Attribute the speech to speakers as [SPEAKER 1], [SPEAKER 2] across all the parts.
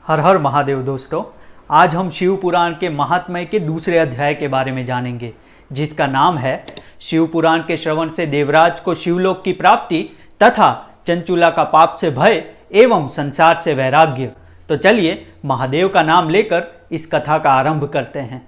[SPEAKER 1] हर हर महादेव दोस्तों। आज हम शिव पुराण के महात्म्य के दूसरे अध्याय के बारे में जानेंगे, जिसका नाम है शिव पुराण के श्रवण से देवराज को शिवलोक की प्राप्ति तथा चंचुला का पाप से भय एवं संसार से वैराग्य। तो चलिए महादेव का नाम लेकर इस कथा का आरंभ करते हैं।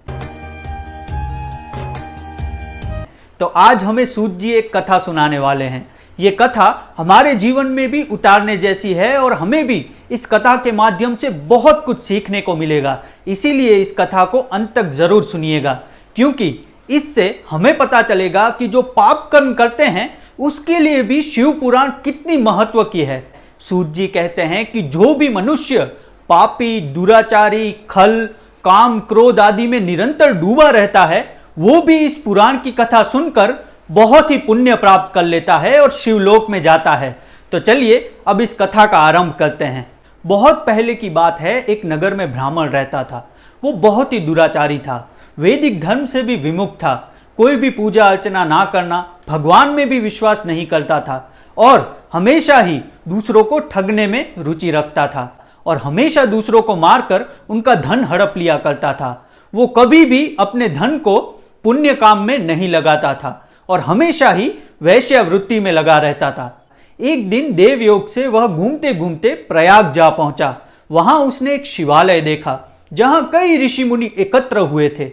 [SPEAKER 1] तो आज हमें सूत जी एक कथा सुनाने वाले हैं। ये कथा हमारे जीवन में भी उतारने जैसी है और हमें भी इस कथा के माध्यम से बहुत कुछ सीखने को मिलेगा। इसीलिए इस कथा को अंत तक जरूर सुनिएगा, क्योंकि इससे हमें पता चलेगा कि जो पाप कर्म करते हैं उसके लिए भी शिव पुराण कितनी महत्व की है। सूत जी कहते हैं कि जो भी मनुष्य पापी, दुराचारी, खल, काम, क्रोध आदि में निरंतर डूबा रहता है, वो भी इस पुराण की कथा सुनकर बहुत ही पुण्य प्राप्त कर लेता है और शिवलोक में जाता है। तो चलिए अब इस कथा का आरंभ करते हैं। बहुत पहले की बात है, एक नगर में ब्राह्मण रहता था। वो बहुत ही दुराचारी था, वैदिक धर्म से भी विमुख था, कोई भी पूजा अर्चना ना करना, भगवान में भी विश्वास नहीं करता था और हमेशा ही दूसरों को ठगने में रुचि रखता था और हमेशा दूसरों को मारकर उनका धन हड़प लिया करता था। वो कभी भी अपने धन को पुण्य काम में नहीं लगाता था और हमेशा ही वैश्यावृत्ति में लगा रहता था। एक दिन देवयोग से वह घूमते घूमते प्रयाग जा पहुंचा। वहां उसने एक शिवालय देखा जहां कई ऋषि मुनि एकत्र हुए थे।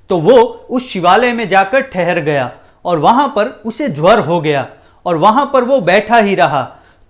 [SPEAKER 1] तो वो उस शिवालय में जाकर ठहर गया और वहां पर उसे ज्वर हो गया और वहां पर वो बैठा ही रहा।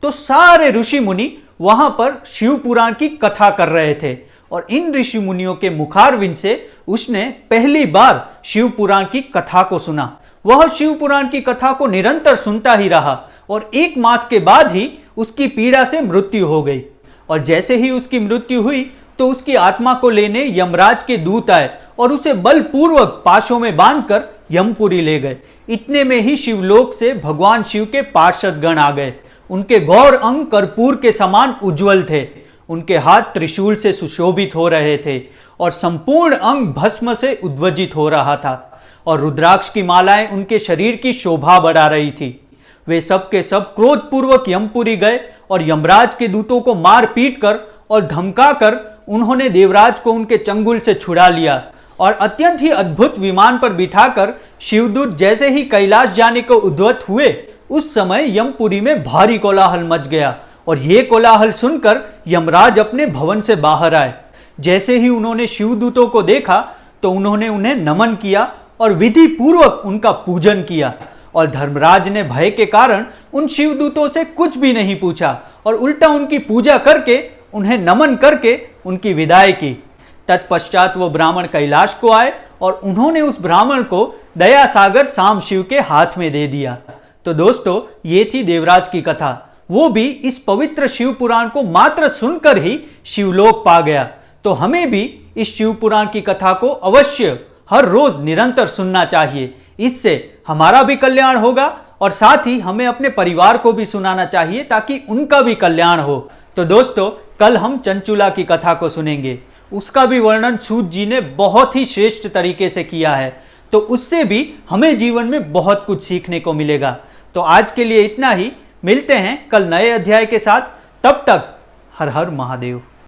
[SPEAKER 1] तो सारे ऋषि मुनि वहां पर शिव पुराण की कथा कर रहे थे और इन ऋषि मुनियों के मुखारविंद से उसने पहली बार शिव पुराण की कथा को सुना। वह शिव पुराण की कथा को निरंतर सुनता ही रहा और 1 मास के बाद ही उसकी पीड़ा से मृत्यु हो गई। और जैसे ही उसकी मृत्यु हुई तो उसकी आत्मा को लेने यमराज के दूत आए और उसे बलपूर्वक पाशों में बांधकर यमपुरी ले गए। इतने में ही शिवलोक से भगवान शिव के पार्षदगण आ गए। उनके गौर अंग कर्पूर के समान उज्जवल थे, उनके हाथ त्रिशूल से सुशोभित हो रहे थे और संपूर्ण अंग भस्म से उद्वजित हो रहा था और रुद्राक्ष की मालाएं उनके शरीर की शोभा बढ़ा रही थी। वे सब के सब क्रोधपूर्वक यमपुरी गए और यमराज के दूतों को मार पीट कर और धमका कर उन्होंने देवराज को उनके चंगुल से छुड़ा लिया और अत्यंत ही अद्भुत विमान पर बिठाकर शिवदूत जैसे ही कैलाश जाने को उद्यत हुए, उस समय यमपुरी में भारी कोलाहल मच गया और ये कोलाहल सुनकर यमराज अपने भवन से बाहर आए। जैसे ही उन्होंने शिवदूतों को देखा तो उन्होंने उन्हें नमन किया और विधि पूर्वक उनका पूजन किया और धर्मराज ने भय के कारण उन शिवदूतों से कुछ भी नहीं पूछा और उल्टा उनकी पूजा करके, उन्हें नमन करके उनकी विदाई की। तत्पश्चात वो ब्राह्मण कैलाश को आए और उन्होंने उस ब्राह्मण को दया सागर साम शिव के हाथ में दे दिया। तो दोस्तों, ये थी देवराज की कथा। वो भी इस पवित्र शिव पुराण को मात्र सुनकर ही शिवलोक पा गया। तो हमें भी इस शिव पुराण की कथा को अवश्य हर रोज निरंतर सुनना चाहिए। इससे हमारा भी कल्याण होगा और साथ ही हमें अपने परिवार को भी सुनाना चाहिए ताकि उनका भी कल्याण हो। तो दोस्तों, कल हम चंचुला की कथा को सुनेंगे। उसका भी वर्णन सूत जी ने बहुत ही श्रेष्ठ तरीके से किया है, तो उससे भी हमें जीवन में बहुत कुछ सीखने को मिलेगा। तो आज के लिए इतना ही। मिलते हैं कल नए अध्याय के साथ। तब तक हर हर महादेव।